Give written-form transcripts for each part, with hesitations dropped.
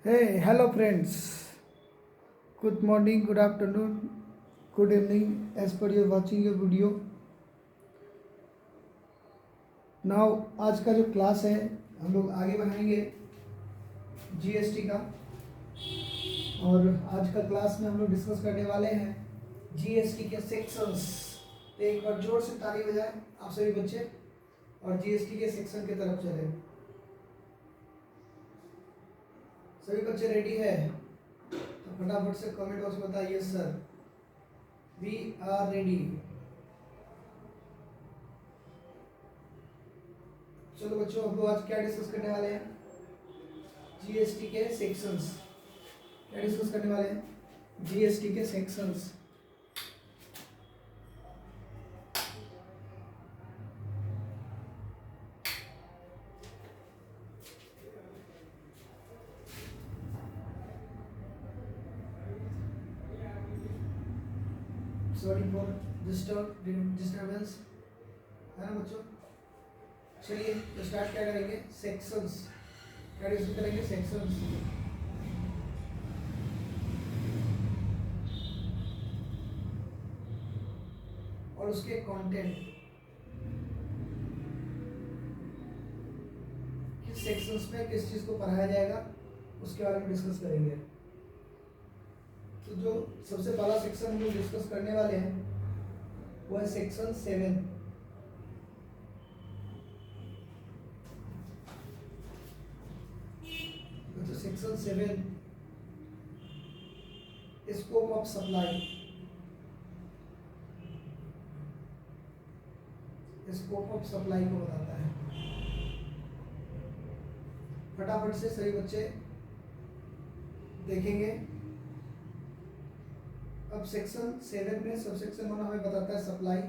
Hey, hello friends. Good morning, good afternoon, good evening. As per you watching your video. Now आज का जो class है हम लोग आगे बढ़ाएंगे जीएसटी का। और आज का क्लास में हम लोग डिस्कस करने वाले हैं जीएसटी के सेक्शंस। तो एक बार जोर से ताली बजाएं आप सभी बच्चे और जीएसटी के सेक्शन की तरफ चले। सभी बच्चे रेडी है तो फटाफट से कमेंट बॉक्स में बताइए सर वी आर रेडी। चलो बच्चों हम लोग आज क्या डिस्कस करने वाले हैं, जीएसटी के सेक्शंस। क्या डिस्कस करने वाले हैं, जीएसटी के सेक्शंस। सॉरी फॉर डिस्टर्बेंस, है ना बच्चों। चलिए तो स्टार्ट क्या करेंगे, सेक्शंस। क्या डिस्कस करेंगे, सेक्शंस। और उसके कंटेंट, किस सेक्शंस में किस चीज़ को पढ़ाया जाएगा उसके बारे में डिस्कस करेंगे। तो जो सबसे पहला सेक्शन हम लोग डिस्कस करने वाले हैं वो है सेक्शन 7। तो section 7 scope of supply. Scope of supply को बताता है। फटाफट से सभी बच्चे देखेंगे। अब सेक्शन 7 में सबसेक्शन 1 हमें बताता है सप्लाई।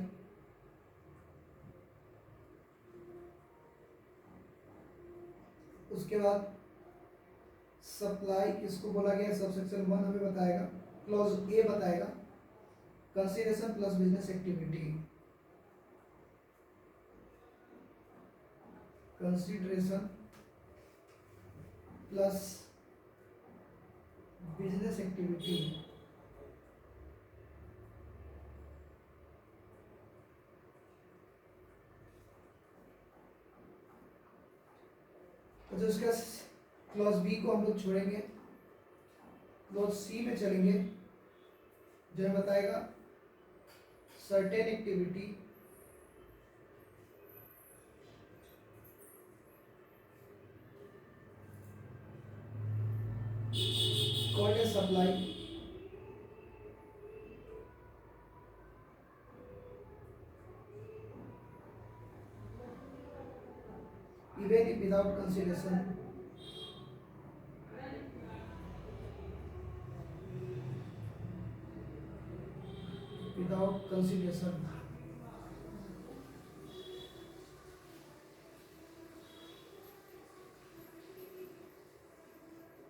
उसके बाद सप्लाई किसको बोला गया, सबसेक्शन 1 हमें बताएगा, क्लॉज ए बताएगा consideration plus business activity. Consideration plus business activity. तो उसका क्लॉज बी को हम लोग छोड़ेंगे, क्लॉज सी में चलेंगे जो हमें बताएगा certain activity called as supply even if without consideration without consideration।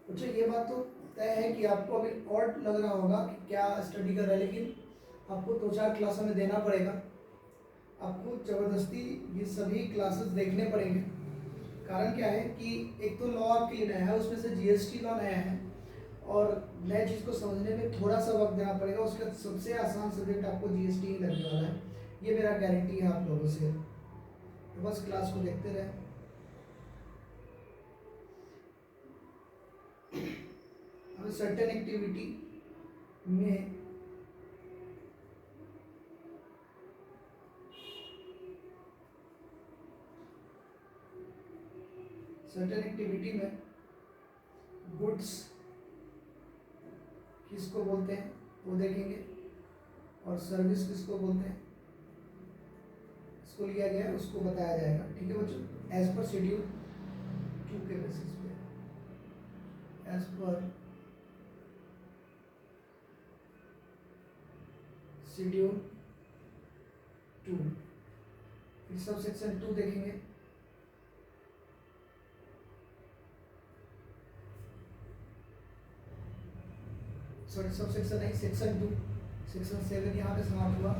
अच्छा ये बात तो तय है कि आपको अभी और लग रहा होगा कि क्या स्टडी कर रहा है, लेकिन आपको 2-4 क्लास में देना पड़ेगा। आपको ज़बरदस्ती ये सभी क्लासेस देखने पड़ेंगे। कारण क्या है कि एक तो लॉ आपके लिए नया है, उसमें से जीएसटी लॉ नया है और नए चीज़ को समझने में थोड़ा सा वक्त देना पड़ेगा। उसका सबसे आसान सब्जेक्ट आपको जीएसटी ही लगने वाला है, ये मेरा गारंटी है आप लोगों से। तो बस क्लास को देखते रहें। हमें सर्टेन एक्टिविटी में गुड्स किसको बोलते हैं वो देखेंगे और सर्विस किसको बोलते हैं इसको लिया गया है, उसको बताया जाएगा। ठीक है बच्चों, एज पर शेड्यूल 2 के बेसिस पे, एज पर शेड्यूल 2। फिर सब सेक्शन 2 देखेंगे। सॉरी सब सेक्शन नहीं, सेक्शन 2। सेक्शन 7 यहाँ पे समाप्त हुआ।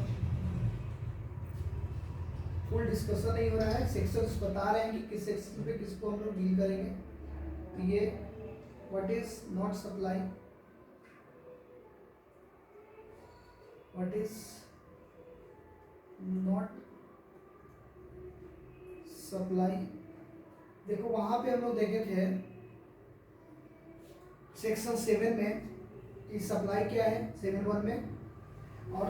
फुल डिस्कशन नहीं हो रहा है, सेक्शंस बता रहे हैं कि किस सेक्शन पे किसको हम लोग डील करेंगे। तो ये what is not supply, what is not supply. देखो वहां पे हम लोग देखे थे सेक्शन 7 में कि सप्लाई क्या है 7(1) में, और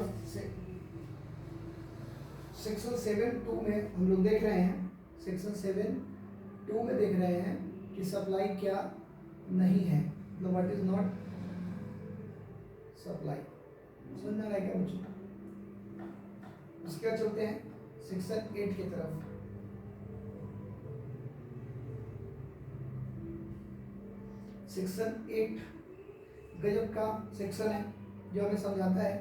सेक्शन 7(2) में हम लोग देख रहे हैं, सेक्शन 7(2) में देख रहे हैं कि सप्लाई क्या नहीं है, मतलब व्हाट इज नॉट सप्लाई। समझ में आ रहा है क्या बच्चों? उसके बाद चलते हैं सेक्शन 8 की तरफ। सेक्शन 8 गजब का सेक्शन है जो हमें समझाता है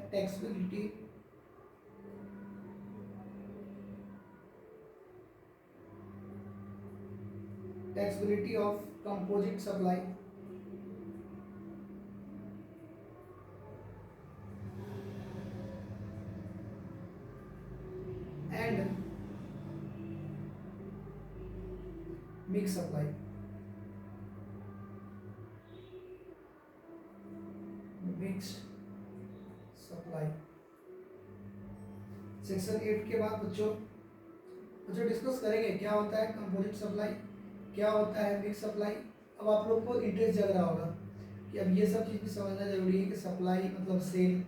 taxability of composite supply and mix supply. Mixed supply. Section 8 के बाद बच्चों डिस्कस करेंगे क्या होता है कंपोजिट सप्लाई, क्या होता है मिक्स सप्लाई। अब आप लोग को इंटरेस्ट जग रहा होगा कि अब ये सब चीज़ भी समझना जरूरी है कि सप्लाई मतलब सेल,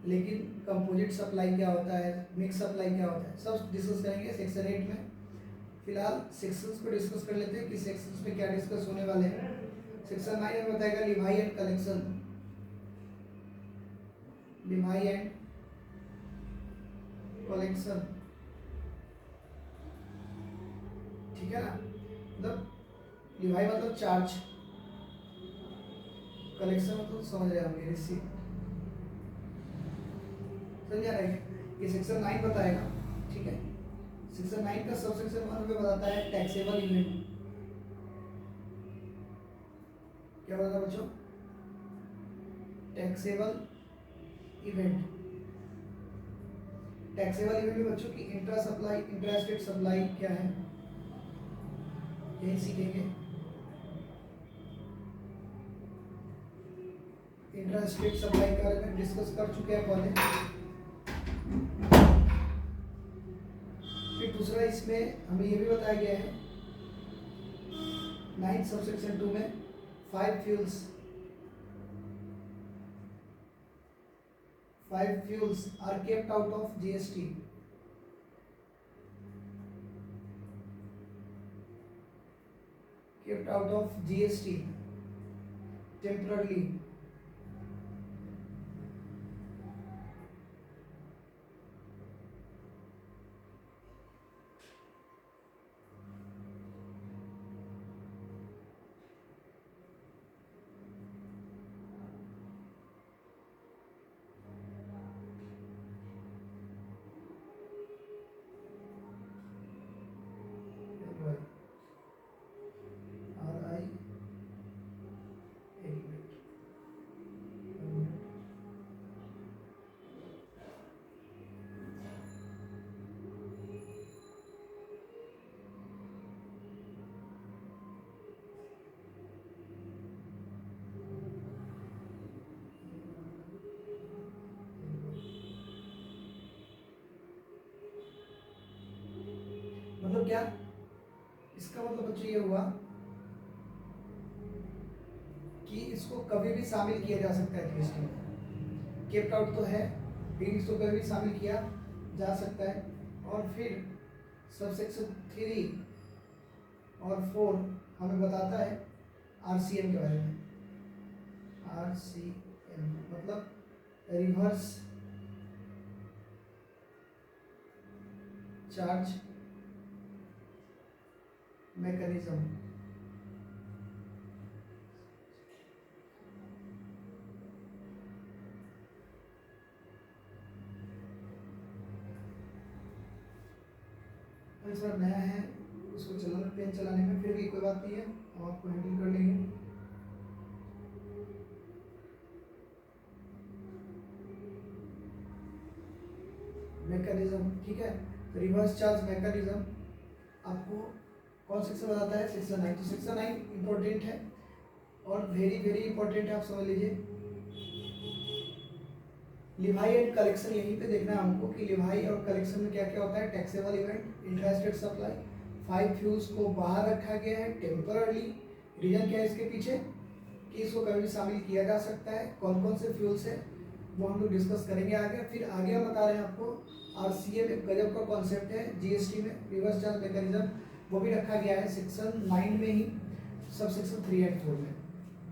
लेकिन कंपोजिट सप्लाई क्या होता है, मिक्स सप्लाई क्या होता है, सब डिस्कस करेंगे सेक्शन 8 में। फिलहाल सेक्शंस को डिस्कस कर लेते हैं कि सेक्शंस में क्या डिस्कस होने वाले हैं। सेक्शन 9 में बताएगा Levi and collection, Levi and collection, ठीक है ना। मतलब लिवाई मतलब चार्ज, कलेक्शन मतलब समझ रहे होंगे रिसीव। समझ आ रहा है? ये सेक्शन 9 बताएगा, ठीक है। सेक्शन 9 का सब सेक्शन 1 में बताता है टैक्सेबल इवेंट। क्या बताता है बच्चों? Taxable event. टैक्सेबल इवेंट में बच्चों की intra supply, intra state supply क्या है, यही सीखेंगे। इंट्रा स्टेट सप्लाई के बारे में डिस्कस कर चुके हैं पहले। फिर दूसरा इसमें हमें ये भी बताया गया है 9 सबसेक्शन 2 में 5 fuels are kept out of GST. Kept out of GST temporarily. मतलब क्या? इसका मतलब बच्चों ये हुआ कि इसको कभी भी शामिल किया जा सकता है जीएसटी में। केप्ट आउट तो है लेकिन इसको कभी भी शामिल किया जा सकता है। और फिर सबसेक्शन 3 और 4 हमें बताता है आरसीएम के बारे में। आरसीएम मतलब रिवर्स चार्ज मैकेनिज्म। इस बार नया है, उसको चलाने पेन चलाने में फिर भी कोई बात नहीं है, हम आपको हैंडल कर लेंगे। मैकेनिज्म, ठीक है। रिवर्स चार्ज मैकेनिज्म आपको कौन सेक्शन बताता है? सेक्शन 9। तो सेक्शन 9 इंपॉर्टेंट है और वेरी वेरी इंपॉर्टेंट है, आप समझ लीजिए। लिवाई एंड कलेक्शन, यहीं पे देखना है हमको कि लिवाई और कलेक्शन में क्या क्या होता है। Taxable event, intrastate supply, 5 fuels को बाहर रखा गया है टेम्पररली। रीजन क्या है इसके पीछे कि इसको कभी भी शामिल किया जा सकता है। कौन कौन से फ्यूल्स है वो हम लोग डिस्कस करेंगे आगे। फिर आगे हम बता रहे हैं आपको आरसीएम एक गजब का कॉन्सेप्ट है जीएसटी में, रिवर्स चार्ज मैकेनिज्म, वो भी रखा गया है सेक्शन 9 में ही, सब सेक्शन 3 एंड 4 में।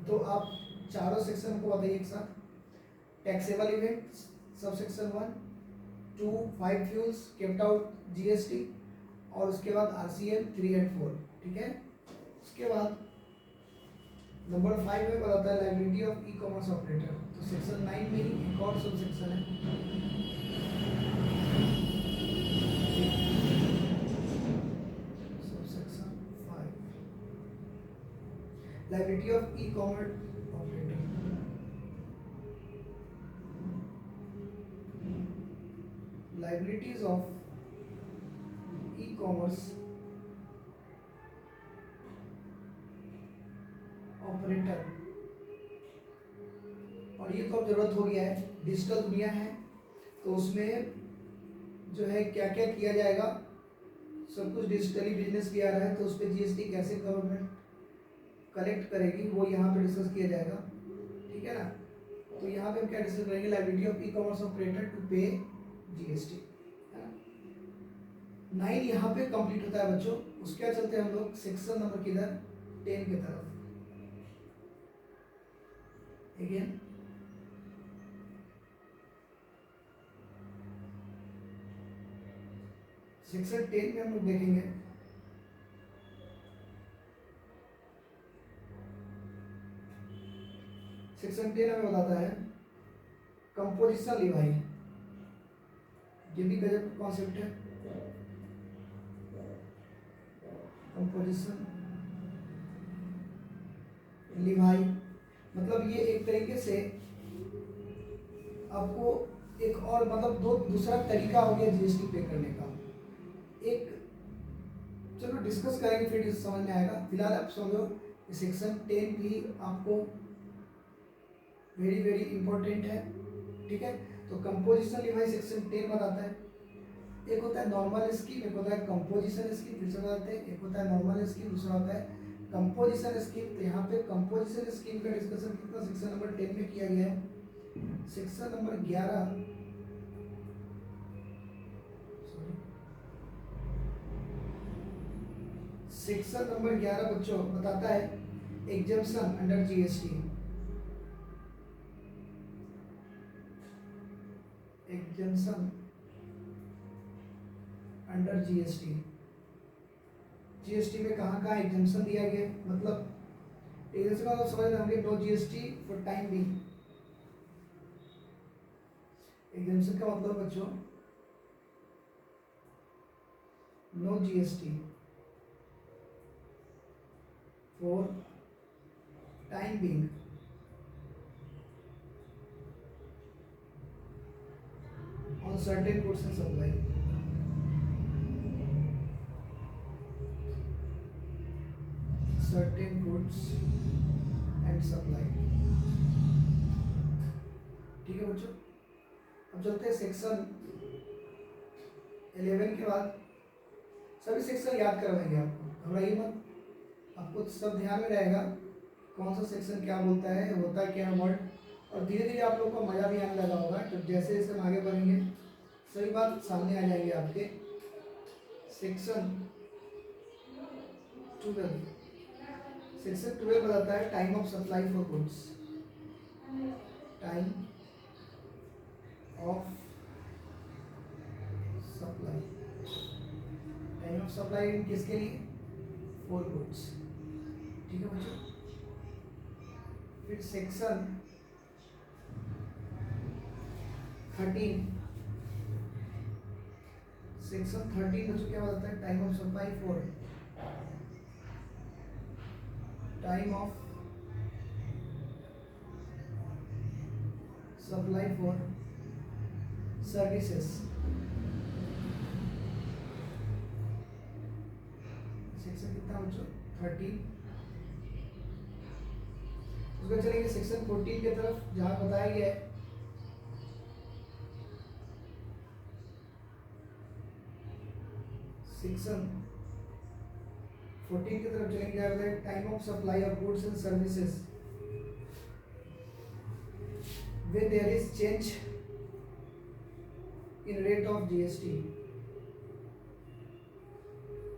तो आप चारों सेक्शन को बताइए एक साथ। Taxable event sub section 1, 2, 5 fuels kept out GST, और उसके बाद आरसीएम 3 एंड 4, ठीक है। उसके बाद नंबर 5 में बताता है liability of e commerce operator. तो सेक्शन 9 में ही एक और सब सेक्शन है, sub section 5, liability of e commerce operator. Liabilities of e commerce operator. और ये तो अब जरूरत हो गया है, डिजिटल दुनिया है तो उसमें जो है क्या क्या किया जाएगा, सब कुछ डिजिटली बिजनेस किया रहा है, तो उस पर जीएसटी कैसे गवर्नमेंट कलेक्ट करेगी वो यहाँ पे डिस्कस किया जाएगा, ठीक है ना। तो यहाँ पे हम क्या डिस्कस करेंगे, liability of e commerce operator to pay GST, है ना। 9 यहाँ पे कंप्लीट होता है बच्चों। उसके बाद चलते हैं हम लोग सेक्शन नंबर किधर, 10 की तरफ। अगेन सेक्शन 10 में हम लोग देखेंगे सेक्शन 10 हमें बताता है कंपोजिशन लिवाई, ये भी गजब कॉन्सेप्ट है। कंपोजिशन लिवाई मतलब ये एक तरीके से आपको एक और मतलब दूसरा तरीका हो गया जीएसटी पे करने का। एक चलो डिस्कस करेंगे फिर समझ में आएगा। फिलहाल आप समझो सेक्शन 10 भी आपको वेरी वेरी इंपॉर्टेंट है, ठीक है। तो कंपोजिशन लिवाई सेक्शन 10 बताता है। एक होता है नॉर्मल स्कीम, एक होता है कंपोजिशन स्कीम, फिर से बताते हैं, एक होता है नॉर्मल स्कीम, दूसरा होता है कंपोजिशन स्कीम। तो यहाँ पे कंपोजिशन स्कीम का डिस्कशन कितना सेक्शन नंबर 10 में किया गया है। सेक्शन नंबर 11 सेक्शन नंबर 11 बच्चों बताता है exemption under GST. Exemption under GST, GST में कहाँ कहाँ एग्जम्पशन दिया गया, मतलब एग्जम्पशन का समझ रहे होंगे, no GST for time being. Exemption का मतलब बच्चों no GST for time being on certain goods and supply। certain goods and supply, ठीक है बच्चों। अब चलते हैं सेक्शन 11 के बाद। सभी सेक्शन याद करवाएंगे आपको, घबराइए मत, आपको सब ध्यान में रहेगा कौन सा सेक्शन क्या बोलता है, होता क्या है वर्ड। और धीरे धीरे आप लोग को मज़ा भी आने लगा होगा, तो जैसे जैसे हम आगे बढ़ेंगे सभी बात सामने आ जाएंगे आपके। सेक्शन 12, सेक्शन 12 बताता है time of supply for goods. Time of supply, time of supply किसके लिए, फॉर गुड्स, ठीक है बच्चों। फिर सेक्शन 13, सेक्शन 13 बच्चों क्या बताता है, time of supply for, time of supply for services. Section कितना बच्चों, 13। उसका चलेंगे सेक्शन 14 की तरफ, जहाँ बताया गया है सेक्शन 14 की तरफ चलेंगे, क्या बताया, time of supply of goods and services when there is change in rate of GST,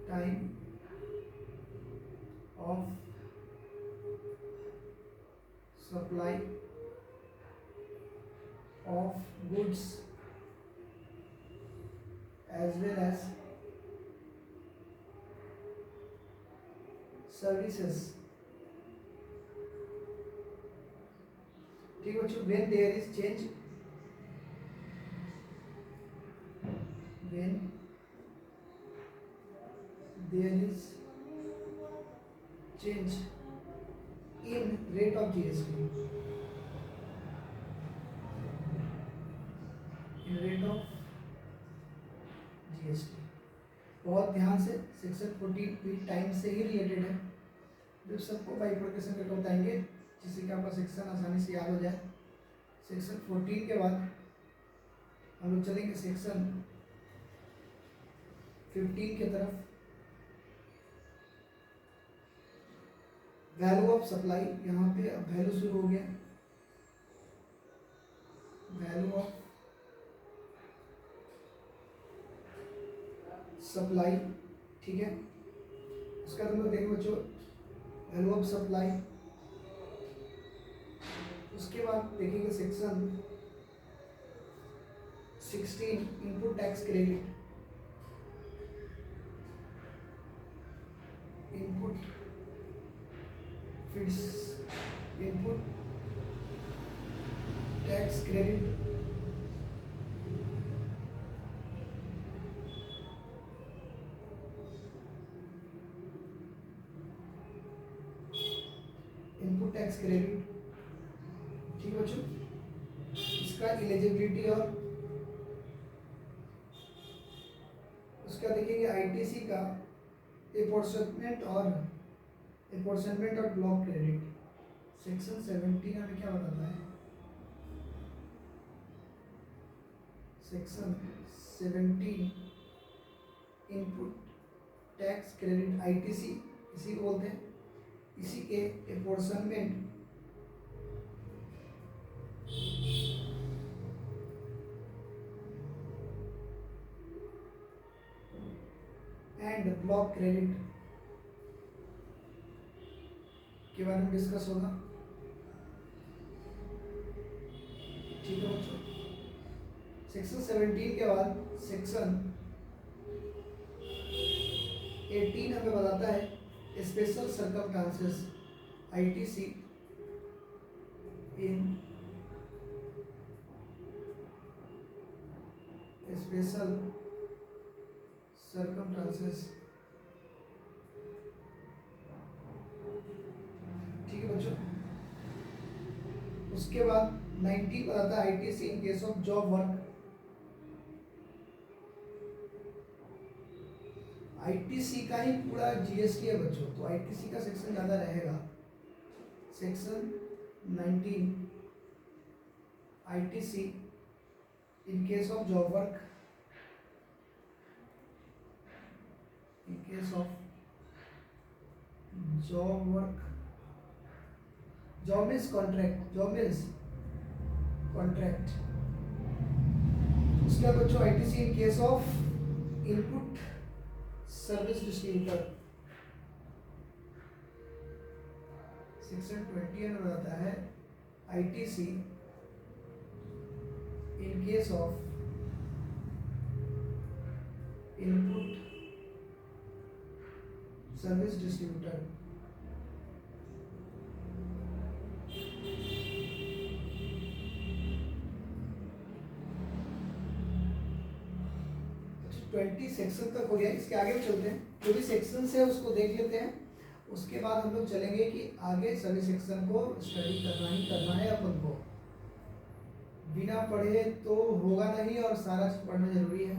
time of supply of goods as well as services, ठीक है बच्चों, when there is change, when there is change in rate of GST, in rate of GST, बहुत ध्यान से section 14 भी time से ही related है, जो सबको बाइफरकेशन करके बताएंगे जिससे कि आपका सेक्शन आसानी से याद हो जाए। सेक्शन 14 के बाद हम लोग चलेंगे सेक्शन 15 की तरफ, वैल्यू ऑफ सप्लाई। यहाँ पे अब वैल्यू शुरू हो गया, वैल्यू ऑफ सप्लाई, ठीक है। उसका हम लोग देखेंगे बच्चों वैल्यू ऑफ सप्लाई। उसके बाद देखेंगे section 16 input tax credit, input fits, input tax credit, input tax credit, ठीक है बच्चों। इसका एलिजिबिलिटी और उसका देखेंगे आईटीसी का अपॉर्चमेंट और ब्लॉक क्रेडिट। सेक्शन 17 हमें क्या बताता है, section 17 input tax credit ITC इसी को बोलते हैं, इसी के अपॉर्चमेंट एंड ब्लॉक क्रेडिट के बारे में डिस्कस होगा, ठीक है बच्चों। सेक्शन 17 के बाद सेक्शन 18 हमें बताता है स्पेशल सर्कमस्टांसेस आईटीसी इन स्पेशल सर्कमस्टांसेस, ठीक है बच्चों। उसके बाद 90 बताता है ITC in case of job work. ITC का ही पूरा जीएसटी है बच्चों, तो आईटीसी का सेक्शन ज़्यादा रहेगा। Section 19 ITC in case of job work, in case of job work, job means contract, job means contract. उसके बाद बच्चों ITC in case of input service distributor. Section 20 में बताता है ITC in case of input service distributor. तो 20 section तक हो गया, इसके आगे भी चलते हैं, जो भी सेक्शन है उसको देख लेते हैं। उसके बाद हम लोग चलेंगे कि आगे सभी सेक्शन को स्टडी करना ही करना है अपन को, बिना पढ़े तो होगा नहीं और सारा चीज पढ़ना जरूरी है।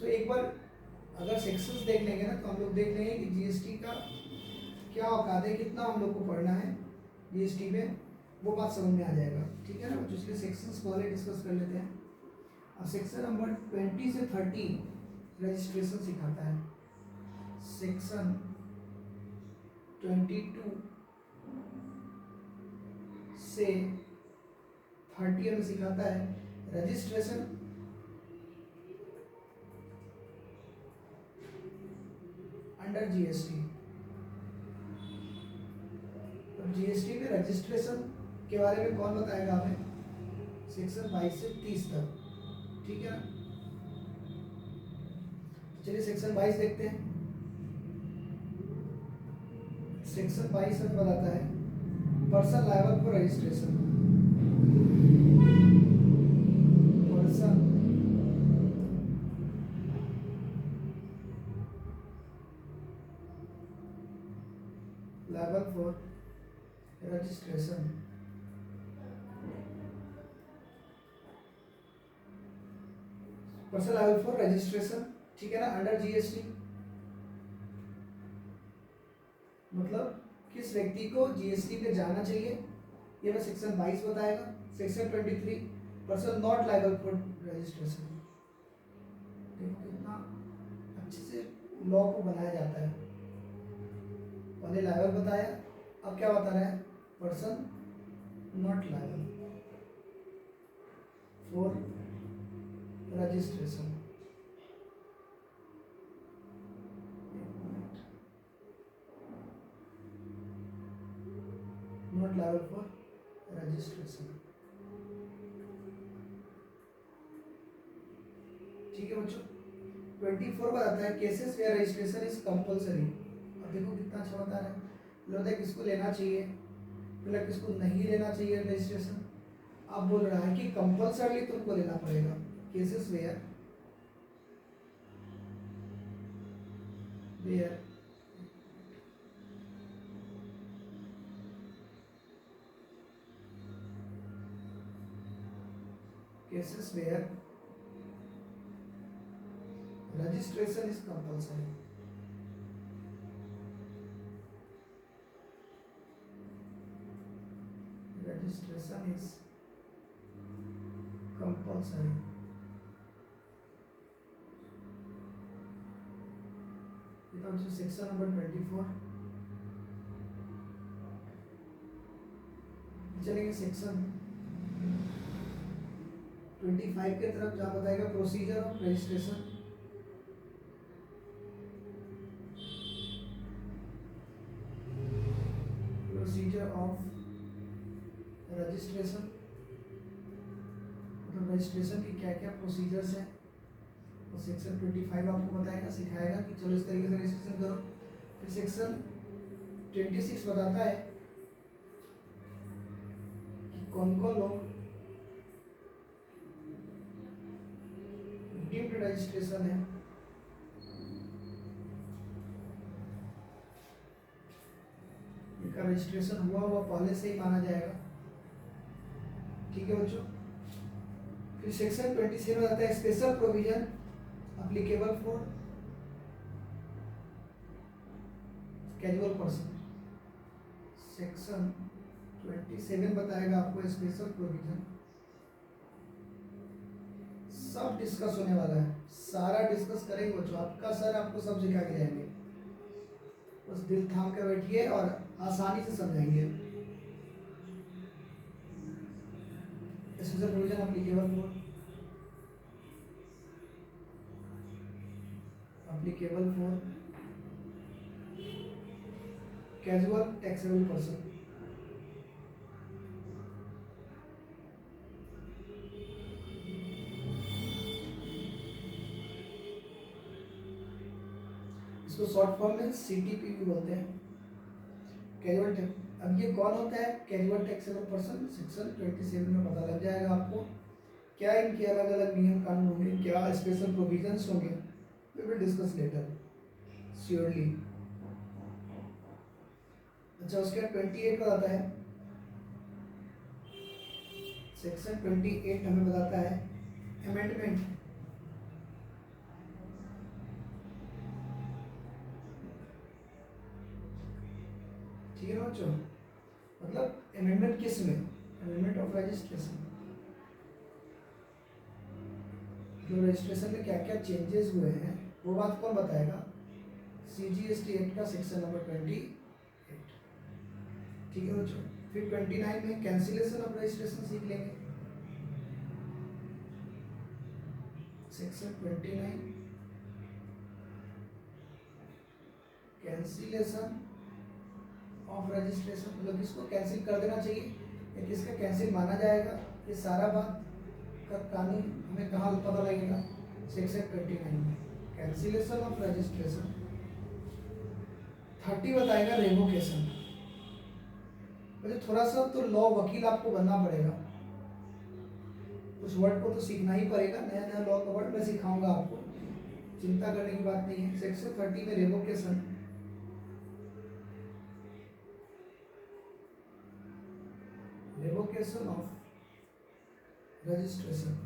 तो एक बार अगर सेक्शंस देख लेंगे ना तो हम लोग देख लेंगे कि जीएसटी का क्या औकात है, कितना हम लोग को पढ़ना है, जीएसटी पे, वो बात समझ में आ जाएगा। ठीक है ना बच्चों, इसलिए सेक्शंस पहले डिस्कस कर लेते हैं। अब सेक्शन नंबर 20 से 30 रजिस्ट्रेशन सिखाता है। सेक्शन 22 से 30 में सिखाता है रजिस्ट्रेशन अंडर जीएसटी। तो जीएसटी में रजिस्ट्रेशन के बारे में कौन बताएगा हमें? सेक्शन 22 से 30 तक। ठीक है ना, चलिए सेक्शन 22 देखते हैं। सेक्शन 22 में बताता है person liable for registration. Person liable for registration. Person liable for registration, ठीक है ना, अंडर जीएसटी। मतलब किस व्यक्ति को जीएसटी पे जाना चाहिए, ये मैं सेक्शन 22 बताएगा। Section 23 person not liable for registration. देखो कितना अच्छे से लॉ को बनाया जाता है। पहले लायबल बताया, अब क्या बता रहा है? Person not liable for registration. Not liable for registration. ठीक है बच्चों, 24 बताता है cases where registration is compulsory. अब देखो कितना अच्छा बता रहा है। लगता है किसको लेना चाहिए, मतलब किसको नहीं लेना चाहिए रजिस्ट्रेशन। अब बोल रहा है कि कंपलसरी तुमको लेना पड़ेगा। Cases where cases where registration is compulsory. Registration is compulsory. ये तो सेक्शन नंबर 24। चलेंगे सेक्शन 25 के तरफ, जहाँ बताएगा procedure of registration. Procedure of registration, मतलब रजिस्ट्रेशन की क्या क्या प्रोसीजर्स हैं, और सेक्शन 25 आपको बताएगा, सिखाएगा कि चलो इस तरीके से रजिस्ट्रेशन करो। फिर सेक्शन 26 बताता है कि कौन कौन लोग डीम्ड रजिस्ट्रेशन है, इनका रजिस्ट्रेशन हुआ हुआ पहले से ही माना जाएगा। ठीक है बच्चों, फिर सेक्शन 27 आता है special provision applicable for casual person. Section 27 बताएगा आपको स्पेशल प्रोविजन। सब डिस्कस होने वाला है, सारा डिस्कस करेंगे बच्चों। आपका सर आपको सब सिखा के जाएंगे, बस दिल थाम कर बैठिए और आसानी से समझाएंगे। Special provision applicable for casual taxable person. इसको शॉर्ट फॉर्म में सीटीपी भी बोलते हैं, कैजुअल टैक्स। अब ये कौन होता है कैजुअल टैक्सेबल पर्सन? सेक्शन 27 में पता लग जाएगा आपको क्या इनके अलग अलग नियम कानून होंगे, क्या स्पेशल प्रोविजंस होंगे। We will discuss later surely. अच्छा, उसके बाद 28 बताता है, सेक्शन 28 हमें बताता है अमेंडमेंट ठीक है बच्चों, मतलब मतलब अमेंडमेंट किस में, अमेंडमेंट ऑफ रजिस्ट्रेशन, जो रजिस्ट्रेशन में क्या क्या चेंजेस हुए हैं वो बात कौन बताएगा, CGST एक्ट का सेक्शन नंबर 28, ठीक है बच्चों। फिर 29 में कैंसिलेशन ऑफ रजिस्ट्रेशन सीख लेंगे, सेक्शन 29 कैंसिलेशन ऑफ रजिस्ट्रेशन, मतलब किसको कैंसिल कर देना चाहिए या किसका कैंसिल माना जाएगा, ये सारा बात का कानून हमें कहाँ पता लगेगा, सेक्शन 29 में कैंसिलेशन ऑफ रजिस्ट्रेशन। 30 बताएगा रेवोकेशन, मुझे थोड़ा सा तो लॉ वकील आपको बनना पड़ेगा, उस वर्ड को तो सीखना ही पड़ेगा, नया नया लॉ का वर्ड मैं सिखाऊंगा आपको, चिंता करने की बात नहीं है। सेक्शन 30 में revocation, revocation of registration,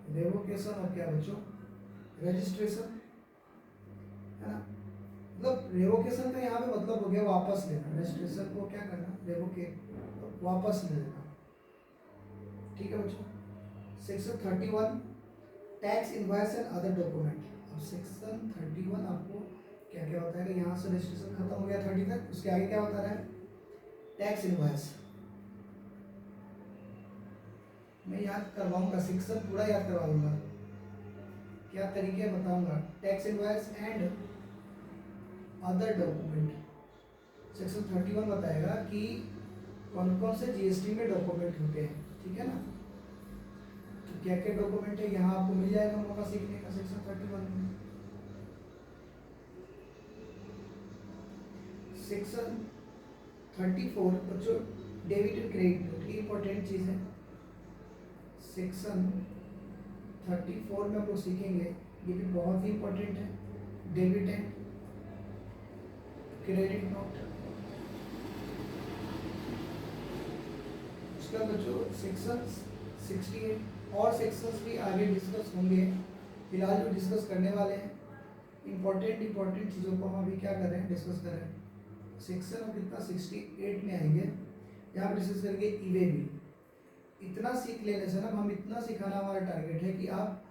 revocation और क्या बच्चों, रजिस्ट्रेशन, है ना। मतलब रेवोकेशन का यहाँ पे मतलब हो गया वापस लेना, रजिस्ट्रेशन को क्या करना, रेवोकेट, तो वापस ले लेना, ठीक है बच्चों। Section 31 tax invoice and other document. अब सेक्शन 31 आपको क्या क्या होता है कि यहाँ से रजिस्ट्रेशन खत्म हो गया 30 तक, उसके आगे क्या होता है, टैक्स इनवॉइस। मैं याद करवाऊंगा, सेक्शन पूरा याद करवा दूंगा, क्या तरीके बताऊंगा, tax invoice and other document. Section 31 बताएगा कि कौन कौन से जीएसटी में डॉक्यूमेंट होते हैं, ठीक है ना, तो क्या क्या डॉक्यूमेंट है यहाँ आपको मिल जाएगा मौका सीखने का सेक्शन 31 में। सेक्शन 34 बच्चों डेबिट एंड क्रेडिट नोट, ये इंपॉर्टेंट चीज है। सेक्शन 34 में हम लोग सीखेंगे, ये भी बहुत ही इंपॉर्टेंट है, डेबिट एंड क्रेडिट नोट। उसका बच्चों सेक्शन 68 और सेक्शंस भी आगे डिस्कस होंगे, फिलहाल जो डिस्कस करने वाले हैं इंपॉर्टेंट चीज़ों को हम अभी क्या कर रहे हैं, डिस्कस कर रहे हैं। सेक्शन ऑफ कितना 68 में आएंगे, यहाँ पर डिस्कस करेंगे ई-वे बिल। इतना सीख लेने से ना, हम इतना सिखाना हमारा टारगेट है कि आप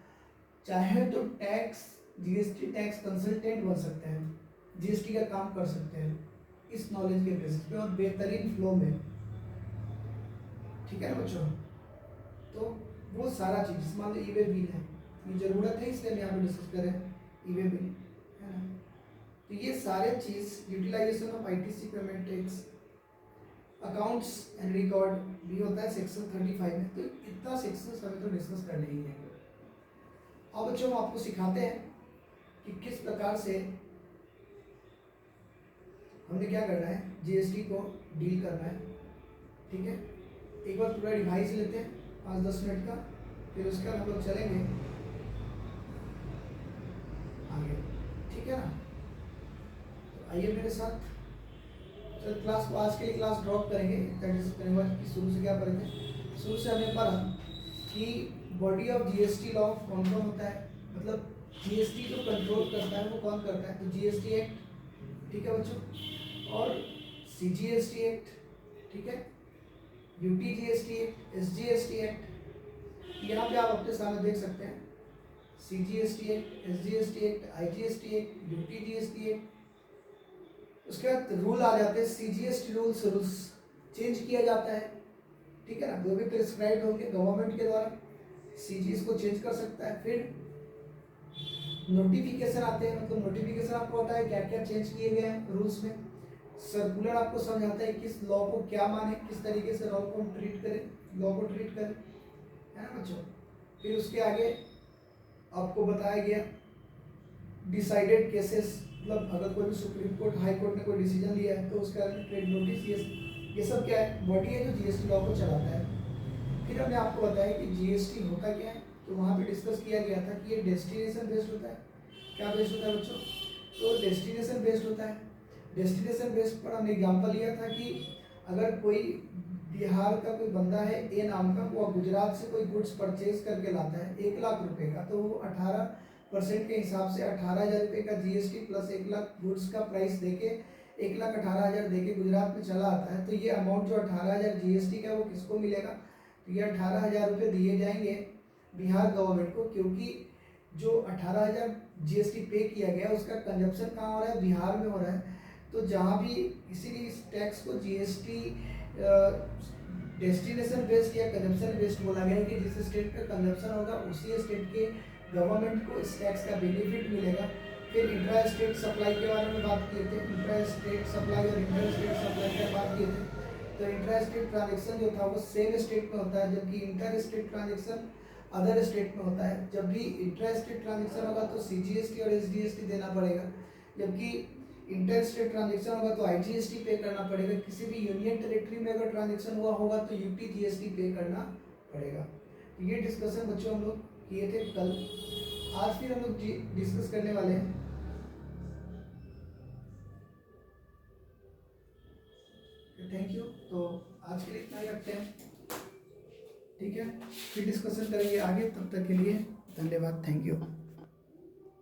चाहे तो टैक्स जीएसटी टैक्स कंसल्टेंट बन सकते हैं, जीएसटी का काम कर सकते हैं इस नॉलेज के बेसिस पे और बेहतरीन फ्लो में, ठीक है ना बच्चों। तो वो सारा चीज़, मान लो ई-वे बिल है, ये ज़रूरत है इसलिए हम यहाँ पे डिस्कस करें ई-वे बिल, है ना। तो ये सारे चीज़, utilization of ITC payment tax, accounts and record भी होता है सेक्शन 35 में। तो इतना सेक्शन हमें तो डिस्कस करने ही है। अब बच्चों हम आपको सिखाते हैं कि किस प्रकार से हमने क्या करना है, जीएसटी को डील करना है, ठीक है। एक बार पूरा रिवाइज लेते हैं 5-10 मिनट का, फिर उसके बाद हम लोग चलेंगे आगे, ठीक है ना। तो आइए मेरे साथ, चल क्लास को आज के लिए क्लास ड्रॉप करेंगे, कि शुरू से क्या पढ़े थे। शुरू से हमने पढ़ा कि बॉडी ऑफ जीएसटी लॉ कौन कौन होता है, मतलब जीएसटी जो कंट्रोल करता है वो कौन करता है, तो जीएसटी एक्ट, ठीक है बच्चों, और सीजीएसटी एक्ट, ठीक है, यूटीजीएसटी एक्ट, एसजीएसटी एक्ट। यहाँ पे आप अपने सामने देख सकते हैं CGST act, SGST act, IGST act, UTGST act. उसके बाद रूल आ जाते हैं, सीजीएसटी रूल्स चेंज किया जाता है, ठीक है ना, जो भी प्रिस्क्राइब होंगे गवर्नमेंट के द्वारा, सीजी इसको चेंज कर सकता है। फिर नोटिफिकेशन आते हैं, मतलब नोटिफिकेशन आपको पता है क्या क्या चेंज किए गए हैं रूल्स में। सर्कुलर आपको समझाता है किस लॉ को क्या माने, किस तरीके से लॉ को ट्रीट करें, है ना बच्चों। फिर उसके आगे आपको बताया गया डिसाइडेड केसेस, मतलब अगर कोई भी सुप्रीम कोर्ट, हाई कोर्ट ने कोई डिसीजन लिया है तो उसका ट्रेड नोटिस, ये सब क्या है, बॉडी है जो जीएसटी लॉ को चलाता है। फिर हमने आपको बताया कि जीएसटी होता क्या है, तो वहाँ पे डिस्कस किया गया था कि ये डेस्टिनेशन बेस्ड होता है। क्या बेस्ड होता है बच्चों, तो डेस्टिनेशन बेस्ड होता है। डेस्टिनेशन बेस्ड पर हमने एग्जांपल लिया था कि अगर कोई बिहार का कोई बंदा है ए नाम का, वो गुजरात से कोई गुड्स परचेज करके लाता है 1 लाख रुपए का, तो वो 18% के हिसाब से 18,000 रुपये का जीएसटी प्लस 1 लाख गुड्स का प्राइस देके 1,18,000 देके गुजरात में चला आता है। तो ये अमाउंट जो 18,000 जीएसटी का वो किसको मिलेगा? तो ये 18,000 रुपये दिए जाएंगे बिहार गवर्नमेंट को, क्योंकि जो 18,000 जीएसटी पे किया गया उसका कंजप्शन कहाँ हो रहा है? बिहार में हो रहा है। तो जहाँ भी इसीलिए इस टैक्स को जीएसटी डेस्टिनेशन बेस्ड या कंजप्शन बेस्ड बोला गया है कि जिस स्टेट पे कंजप्शन होगा उसी स्टेट के गवर्नमेंट को इस टैक्स का बेनिफिट मिलेगा। फिर इंट्रा स्टेट सप्लाई के बारे में बात किए थे, इंट्रा स्टेट सप्लाई और इंटर स्टेट सप्लाई की बात किए थे। तो इंट्रा स्टेट ट्रांजेक्शन जो था वो सेम स्टेट में होता है, जबकि inter state transaction other state में होता है। जब भी इंट्रा स्टेट ट्रांजेक्शन होगा तो सीजीएसटी और एसजीएसटी देना पड़ेगा, जबकि इंटर स्टेट ट्रांजेक्शन होगा तो आईजीएसटी पे करना पड़ेगा। किसी भी यूनियन टेरिटरी में अगर ट्रांजेक्शन हुआ होगा तो यूटी जीएसटी पे करना पड़ेगा। तो ये डिस्कशन बच्चों हम लोग किए थे कल। आज फिर हम लोग डिस्कस करने वाले हैं थैंक यू। तो आज के लिए इतना ही रखते हैं, ठीक है, फिर डिस्कशन करेंगे आगे। तब तक के लिए धन्यवाद, थैंक यू।